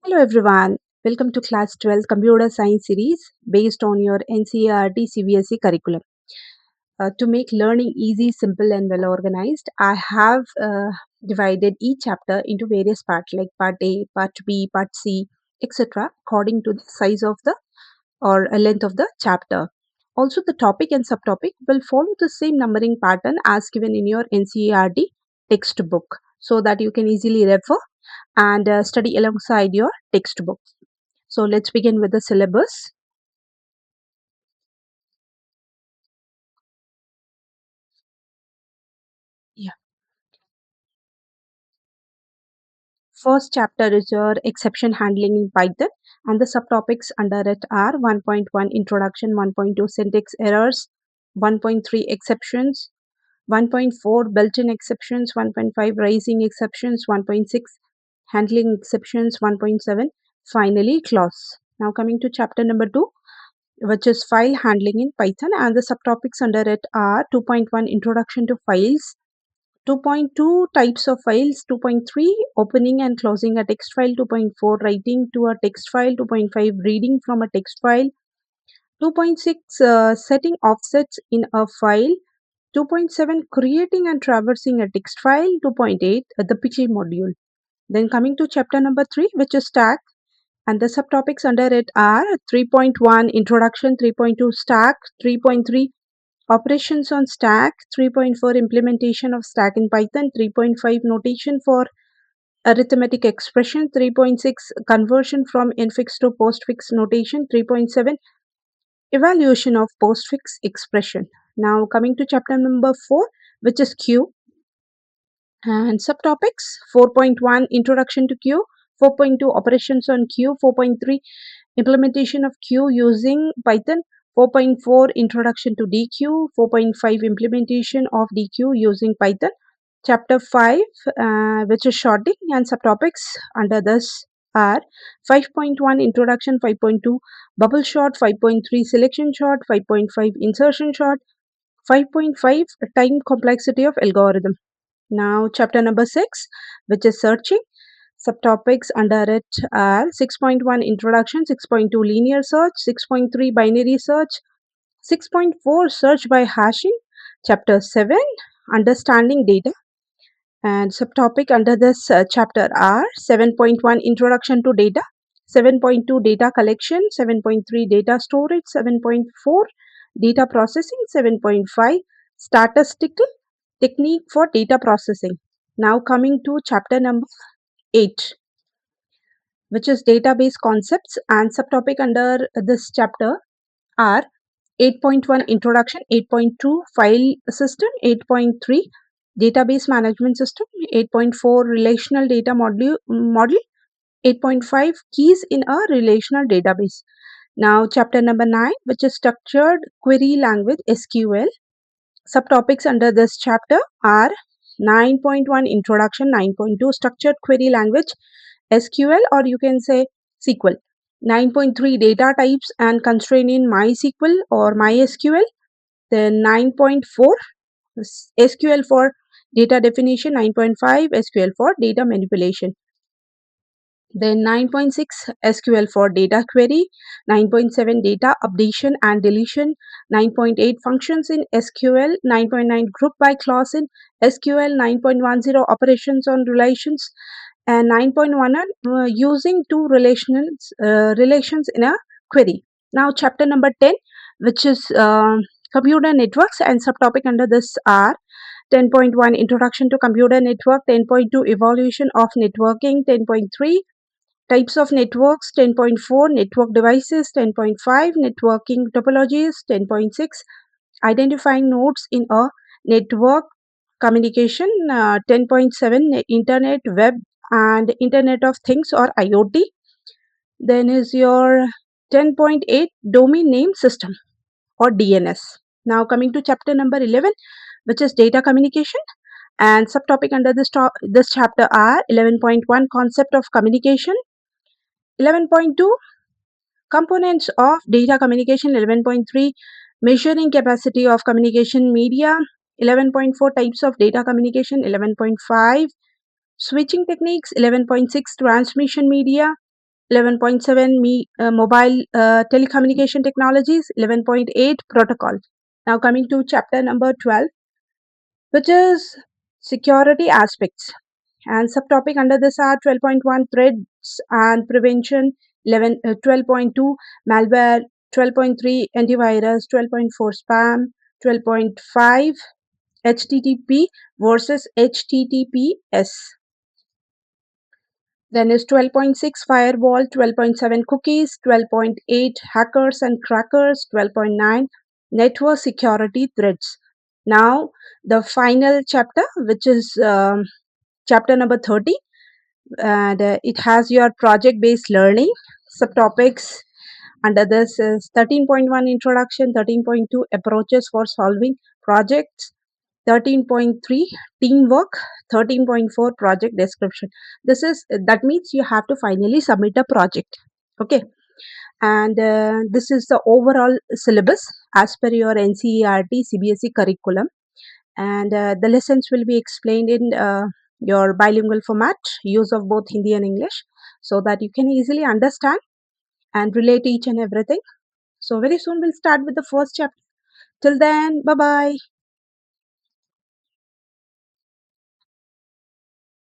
Hello everyone, welcome to class 12 computer science series based on your NCERT CBSE curriculum. To make learning easy, simple and well organized, I have divided each chapter into various parts like part A, part B, part C, etc. according to the size of the or length of the chapter. Also, the topic and subtopic will follow the same numbering pattern as given in your NCERT textbook so that you can easily refer and study alongside your textbook. So let's begin with the syllabus. Yeah. First chapter is your exception handling in Python, and the subtopics under it are 1.1 introduction, 1.2 syntax errors, 1.3 exceptions, 1.4 built-in exceptions, 1.5 raising exceptions, 1.6 handling exceptions, 1.7 finally clause. Now coming to chapter number 2, which is file handling in Python, and the subtopics under it are 2.1 introduction to files, 2.2 types of files, 2.3 opening and closing a text file, 2.4 writing to a text file, 2.5 reading from a text file, 2.6 setting offsets in a file, 2.7 creating and traversing a text file, 2.8 the pickle module. Then coming to chapter number 3, which is stack, and the subtopics under it are 3.1 introduction, 3.2 stack, 3.3 operations on stack, 3.4 implementation of stack in Python, 3.5 notation for arithmetic expression, 3.6 conversion from infix to postfix notation, 3.7 evaluation of postfix expression. Now coming to chapter number 4, which is Q, and subtopics 4.1 introduction to Q, 4.2 operations on Q, 4.3 implementation of Q using Python, 4.4 introduction to DQ, 4.5 implementation of DQ using Python. Chapter 5, which is shorting, and subtopics under this are 5.1 introduction, 5.2 bubble short, 5.3 selection short, 5.5 insertion short, 5.5 time complexity of algorithm. Now chapter number 6, which is searching. Subtopics under it are 6.1 introduction, 6.2 linear search, 6.3 binary search, 6.4 search by hashing, chapter 7 understanding data, and subtopic under this chapter are 7.1 introduction to data, 7.2 data collection, 7.3 data storage, 7.4 data processing, 7.5 statistical technique for data processing. Now coming to chapter number 8, which is database concepts, and subtopic under this chapter are 8.1 introduction, 8.2 file system, 8.3 database management system, 8.4 relational data model, 8.5 keys in a relational database. Now chapter number 9, which is structured query language SQL. Subtopics under this chapter are 9.1 introduction, 9.2 structured query language SQL, or you can say SQL, 9.3 data types and constraint in MySQL or MySQL, then 9.4 SQL for data definition, 9.5 SQL for data manipulation, then 9.6 SQL for data query, 9.7 data updation and deletion, 9.8 functions in SQL, 9.9 group by clause in SQL, 9.10 operations on relations, and 9.1 using two relations in a query. Now chapter number 10, which is computer networks, and subtopic under this are 10.1 introduction to computer network, 10.2 evaluation of networking, 10.3 types of networks, 10.4 network devices, 10.5 networking topologies, 10.6 identifying nodes in a network communication, 10.7 internet, web and internet of things or IoT. Then is your 10.8 domain name system or DNS. Now coming to chapter number 11, which is data communication, and subtopic under this chapter are 11.1 concept of communication, 11.2 components of data communication, 11.3 measuring capacity of communication media, 11.4 types of data communication, 11.5 switching techniques, 11.6 transmission media, 11.7 mobile telecommunication technologies, 11.8 protocol. Now coming to chapter number 12, which is security aspects. And subtopic under this are 12.1 threats and prevention, 12.2 malware, 12.3 antivirus, 12.4 spam, 12.5 HTTP versus HTTPS. Then is 12.6 firewall, 12.7 cookies, 12.8 hackers and crackers, 12.9 network security threats. Now the final chapter, which is chapter number 30, and it has your project based learning subtopics. Under this is 13.1 introduction, 13.2 approaches for solving projects, 13.3 teamwork, 13.4 project description. That means you have to finally submit a project. Okay, and this is the overall syllabus as per your NCERT CBSE curriculum, and the lessons will be explained in your bilingual format, use of both Hindi and English, so that you can easily understand and relate each and everything. So very soon we'll start with the first chapter. Till then, bye bye.